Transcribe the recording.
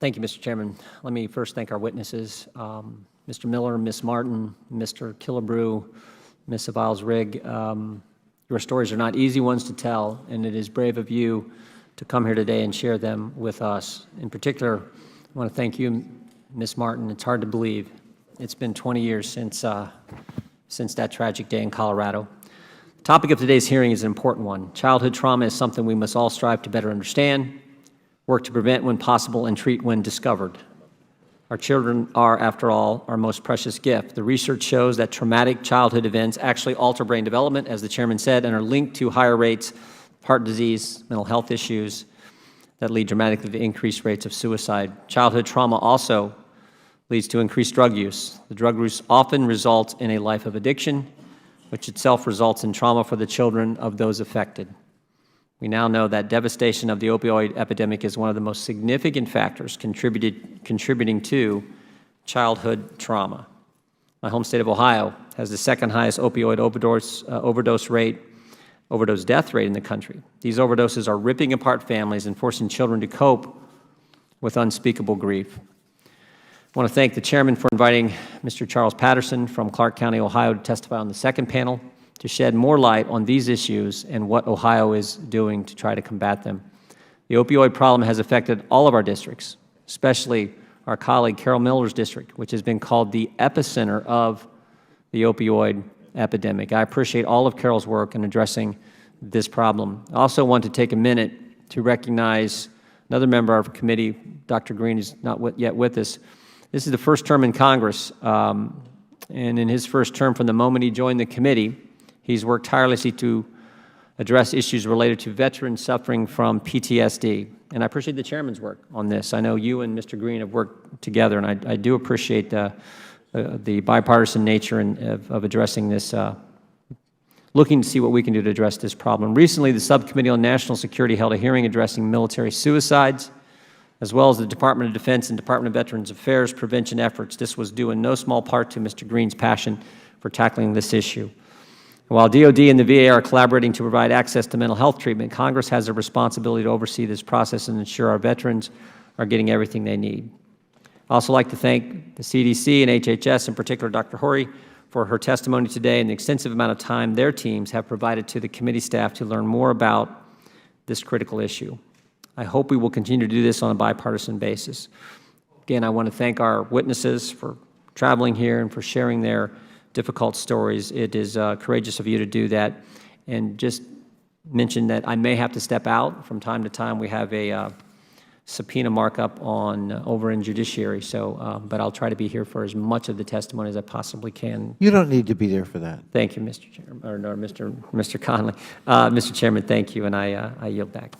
Thank you, Mr. Chairman. Let me first thank our witnesses, Mr. Miller, Ms. Martin, Mr. Killebrew, Ms. Aviles-Rigg. Your stories are not easy ones to tell, and it is brave of you to come here today and share them with us. In particular, I want to thank you, Ms. Martin. It's hard to believe. It's been 20 years since that tragic day in Colorado. The topic of today's hearing is an important one. Childhood trauma is something we must all strive to better understand, work to prevent when possible, and treat when discovered. Our children are, after all, our most precious gift. The research shows that traumatic childhood events actually alter brain development, as the chairman said, and are linked to higher rates of heart disease, mental health issues that lead dramatically to increased rates of suicide. Childhood trauma also leads to increased drug use. The drug use often results in a life of addiction, which itself results in trauma for the children of those affected. We now know that devastation of the opioid epidemic is one of the most significant factors contributing to childhood trauma. My home state of Ohio has the second highest opioid overdose death rate in the country. These overdoses are ripping apart families and forcing children to cope with unspeakable grief. I want to thank the chairman for inviting Mr. Charles Patterson from Clark County, Ohio, to testify on the second panel to shed more light on these issues and what Ohio is doing to try to combat them. The opioid problem has affected all of our districts, especially our colleague Carol Miller's district, which has been called the epicenter of the opioid epidemic. I appreciate all of Carol's work in addressing this problem. I also want to take a minute to recognize another member of our committee. Dr. Green is not yet with us. This is the first term in Congress, and in his first term, from the moment he joined the committee, he's worked tirelessly to address issues related to veterans suffering from PTSD. And I appreciate the chairman's work on this. I know you and Mr. Green have worked together, and I do appreciate the bipartisan nature of addressing this, looking to see what we can do to address this problem. Recently, the Subcommittee on National Security held a hearing addressing military suicides, as well as the Department of Defense and Department of Veterans Affairs prevention efforts. This was due in no small part to Mr. Green's passion for tackling this issue. While DOD and the VA are collaborating to provide access to mental health treatment, Congress has a responsibility to oversee this process and ensure our veterans are getting everything they need. I'd also like to thank the CDC and HHS, in particular Dr. Horry, for her testimony today and the extensive amount of time their teams have provided to the committee staff to learn more about this critical issue. I hope we will continue to do this on a bipartisan basis. Again, I want to thank our witnesses for traveling here and for sharing their difficult stories. It is courageous of you to do that. And just mention that I may have to step out from time to time. We have a subpoena markup over in Judiciary, so but I'll try to be here for as much of the testimony as I possibly can. You don't need to be there for that. Thank you, Mr. Chairman, or Mr. Connolly. Mr. Chairman, thank you, and I yield back.